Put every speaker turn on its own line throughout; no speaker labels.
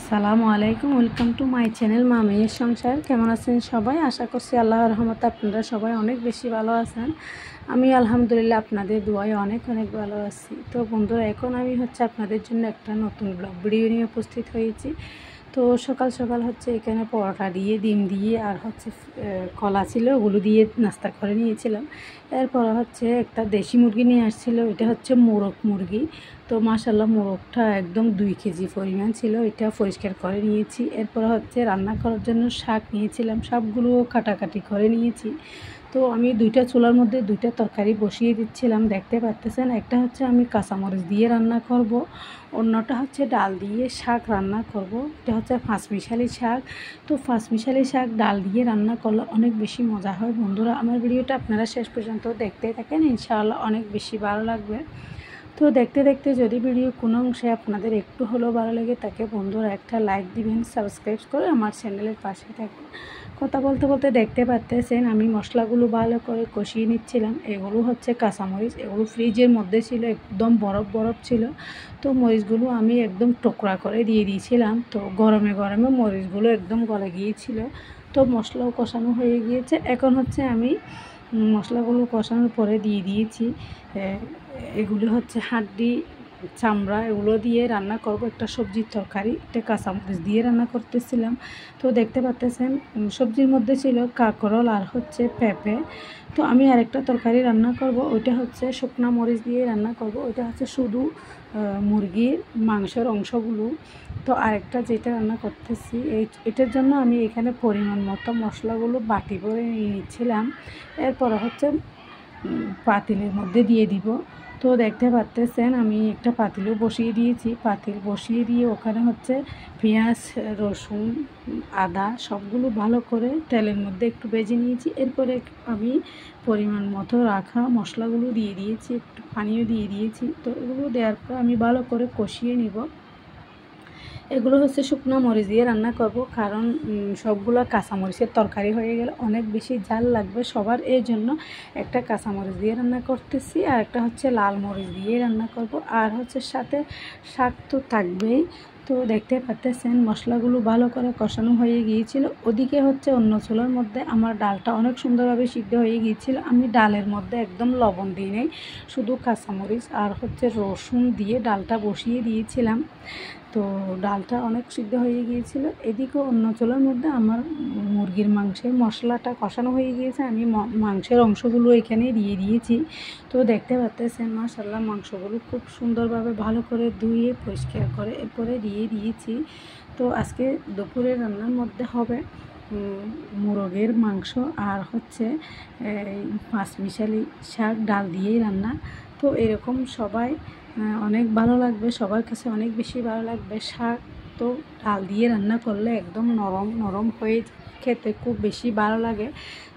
আসসালামু আলাইকুম, welcome to my channel মা মেয়ের সংসার। কেমন আছেন সবাই? আশা করছি আল্লাহর রহমতে আপনারা সবাই অনেক বেশি ভালো আছেন। আমি আলহামদুলিল্লাহ আপনাদের দোয়ায় অনেক ভালো আছি। তো বন্ধুরা, এখন আমি আপনাদের জন্য একটা নতুন ব্লগ ভিডিও নিয়ে উপস্থিত হয়েছি। তো সকাল সকাল এখানে পরোটা দিয়ে, ডিম দিয়ে আর কলা ছিল, ওগুলো দিয়ে নাস্তা করে নিয়েছিলাম। এরপর একটা দেশি মুরগি নিয়ে আসছিল, এটা মোরগ মুরগি। তো মাশাল্লাহ মোরগটা একদম 2 কেজি পরিমাণ ছিল, এটা পরিষ্কার করে নিয়েছি। এরপর রান্না করার জন্য শাক নিয়েছিলাম, সবগুলো কাটাকাটি করে নিয়েছি। তো আমি 2টা চুলার মধ্যে 2টা তরকারি বসিয়ে দিচ্ছিলাম, দেখতে পাচ্ছেন। একটা আমি কাঁচামরিচ দিয়ে রান্না করব, অন্যটা ডাল দিয়ে শাক রান্না করব। এটা পাঁচমিশালি শাক। তো পাঁচমিশালি শাক ডাল দিয়ে রান্না করলে অনেক বেশি মজা হয়। বন্ধুরা, আমার ভিডিওটা আপনারা শেষ পর্যন্ত দেখতে থাকেন, ইনশাআল্লাহ অনেক বেশি ভালো লাগবে। তো দেখতে দেখতে যদি ভিডিও কোনো অংশে আপনাদের একটু হলেও ভালো লাগে থাকে, বন্ধুরা একটা লাইক দিবেন, সাবস্ক্রাইব করে আমার চ্যানেলের পাশে থাকবেন। কথা বলতে বলতে দেখতে পাচ্ছেন আমি মশলাগুলো ভালো করে কষিয়ে নিচ্ছিলাম। এগুলো কাঁচামরিচ, এগুলো ফ্রিজের মধ্যে ছিল, একদম বরফ ছিল। তো মরিচগুলো আমি একদম টুকরা করে দিয়ে দিয়েছিলাম। তো গরমে গরমে মরিচগুলো একদম গলে গিয়েছিল। তো মশলাও কষানো হয়ে গিয়েছে। এখন আমি মশলাগুলো কষানোর পরে দিয়ে দিয়েছি এগুলো হাড্ডি, চামড়া, এগুলো দিয়ে রান্না করব একটা সবজির তরকারি। এটা কাঁচামরিচ দিয়ে রান্না করতেছিলাম। তো দেখতে পাচ্ছেন সবজির মধ্যে ছিল কাঁকরোল আর পেঁপে। তো আমি আরেকটা তরকারি রান্না করব, ওইটা শুকনা মরিচ দিয়ে রান্না করব। ওইটা শুধু মুরগির মাংসের অংশগুলো। তো আরেকটা যেটা রান্না করতেছি এটার জন্য আমি এখানে পরিমাণ মতো মশলাগুলো বাটি করে নিয়ে নিচ্ছিলাম। এরপর পাতিলের মধ্যে দিয়ে দিব। তো দেখতে পাচ্ছেন আমি একটা পাতিলও বসিয়ে দিয়েছি। পাতিল বসিয়ে দিয়ে ওখানে পেঁয়াজ, রসুন, আদা সবগুলো ভালো করে তেলের মধ্যে একটু ভেজে নিয়েছি। এরপরে আমি পরিমাণ মতো রাখা মশলাগুলো দিয়ে দিয়েছি, একটু পানিও দিয়ে দিয়েছি। তো এগুলো দেওয়ার পর আমি ভালো করে কষিয়ে নিব। এগুলো শুকনো মরিচ দিয়ে রান্না করব, কারণ সবগুলো কাঁচামরিচের তরকারি হয়ে গেলে অনেক বেশি ঝাল লাগবে সবার, এই জন্য একটা কাঁচামরিচ দিয়ে রান্না করতেছি, আর একটা লাল মরিচ দিয়ে রান্না করব। আর সাথে শাক তো থাকবেই। তো দেখতে পাচ্ছেন মশলাগুলো ভালো করে কষানো হয়ে গিয়েছিল। ওদিকে অন্য চুলার মধ্যে আমার ডালটা অনেক সুন্দরভাবে সিদ্ধ হয়ে গিয়েছিল। আমি ডালের মধ্যে একদম লবণ দিই নাই, শুধু কাঁচামরিচ আর রসুন দিয়ে ডালটা বসিয়ে দিয়েছিলাম। তো ডালটা অনেক সিদ্ধ হয়ে গিয়েছিল। এদিকে অন্য চুলার মধ্যে আমার মুরগির মাংসের মশলাটা কষানো হয়ে গিয়েছে, আমি মাংসের অংশগুলো এখানে দিয়ে দিয়েছি। তো দেখতে পাচ্ছেন মাশাআল্লাহ মাংসগুলো খুব সুন্দরভাবে ভালো করে ধুয়ে পরিষ্কার করে এরপরে দিয়ে দিয়েছি। তো আজকে দুপুরে রান্নার মধ্যে হবে মোরগের মাংস আর পাঁচমিশালি শাক ডাল দিয়েই রান্না। তো এরকম সবাই অনেক ভালো লাগবে, সবার কাছে অনেক বেশি ভালো লাগবে। শাক তো ডাল দিয়ে রান্না করলে একদম নরম নরম হয়ে খেতে খুব বেশি ভালো লাগে।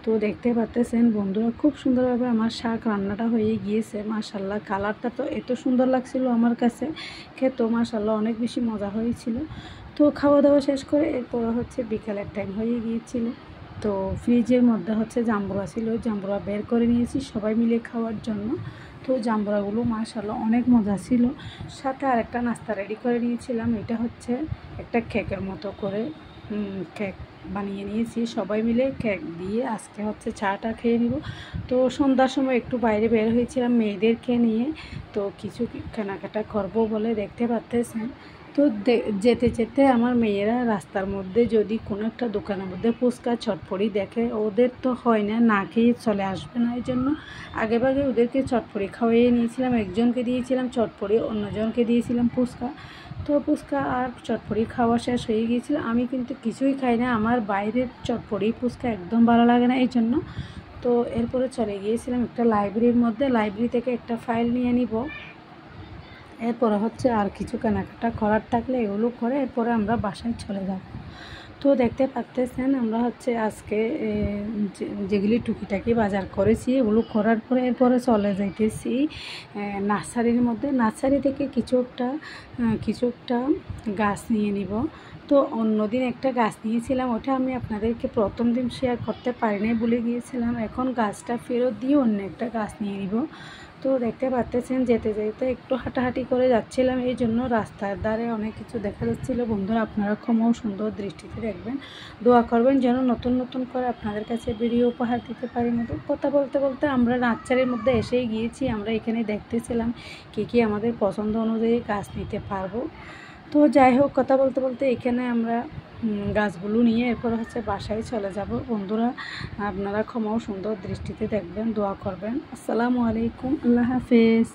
তো দেখতে পাচ্ছেন বন্ধুরা, খুব সুন্দরভাবে আমার শাক রান্নাটা হয়ে গিয়েছে। মাশাআল্লাহ কালারটা তো এত সুন্দর লাগছিল আমার কাছে, খেতে মাশাআল্লাহ অনেক বেশি মজা হয়েছিল। তো খাওয়া দাওয়া শেষ করে এরপর বিকালের টাইম হয়ে গিয়েছিল। তো ফ্রিজের মধ্যে জাম্বুরা ছিল, জাম্বুরা বের করে নিয়েছি সবাই মিলে খাওয়ার জন্য। তো জাম্বুরাগুলো মাশাআল্লাহ অনেক মজা ছিল। সাথে আরেকটা নাস্তা রেডি করে নিয়েছিলাম, এটা একটা কেকের মতো করে কেক বানিয়ে নিয়েছি। সবাই মিলে কেক দিয়ে আজকে চাটা খেয়ে নিব। তো সন্ধ্যার সময় একটু বাইরে বের হয়েছিলাম মেয়েদেরকে নিয়ে, তো কিছু কেনাকাটা করবো বলে। দেখতে পাচ্ছেন তো যেতে যেতে আমার মেয়েরা রাস্তার মধ্যে যদি কোনো একটা দোকানের মধ্যে ফুচকা চটপটি দেখে, ওদের তো হয় না না খেয়ে চলে আসবে না, এই জন্য আগেভাগে ওদেরকে চটপটি খাওয়াইয়ে নিয়েছিলাম। একজনকে দিয়েছিলাম চটপটি, অন্যজনকে দিয়েছিলাম ফুচকা। তো ফুচকা আর চটপটি খাওয়া শেষ হয়ে গিয়েছিল। আমি কিন্তু কিছুই খাই না, আমার বাইরের চটপটি ফুচকা একদম ভালো লাগে না, এই জন্য। তো এরপরে চলে গিয়েছিলাম একটা লাইব্রেরির মধ্যে, লাইব্রেরি থেকে একটা ফাইল নিয়ে নিব। এরপরে আর কিছু কেনাকাটা করার থাকলে এগুলো করে এরপরে আমরা বাসায় চলে যাব। তো দেখতে পাচ্ছেন আমরা আজকে যেগুলি টুকিটাকি বাজার করেছি এগুলো করার পরে এরপরে চলে যাইতেছি নার্সারির মধ্যে। নার্সারি থেকে কিছু একটা গাছ নিয়ে নিব। তো অন্যদিন একটা গাছ নিয়েছিলাম, ওটা আমি আপনাদেরকে প্রথম দিন শেয়ার করতে পারি নাই, ভুলে গিয়েছিলাম। এখন গাছটা ফেরত দিয়ে অন্য একটা গাছ নিয়ে নিব। তো দেখতে পাচ্ছেন যেতে যেতে একটু হাঁটাহাঁটি করে যাচ্ছিলাম, এই জন্য রাস্তার ধারে অনেক কিছু দেখা যাচ্ছিলো। বন্ধুরা আপনারা ক্ষমা সুন্দর দৃষ্টিতে দেখবেন, দোয়া করবেন যেন নতুন নতুন করে আপনাদের কাছে ভিডিও উপহার দিতে পারি। কথা বলতে বলতে আমরা নার্সারির মধ্যে এসেই গিয়েছি। আমরা এখানে দেখতেছিলাম কী আমাদের পছন্দ অনুযায়ী গাছ নিতে পারবো। তো যাই হোক, কথা বলতে বলতে এখানে আমরা গাছগুলো নিয়ে এরপর বাসায় চলে যাব। বন্ধুরা আপনারা ক্ষমা সুন্দর দৃষ্টিতে দেখবেন, দোয়া করবেন। আসসালামু আলাইকুম, আল্লাহ হাফেজ।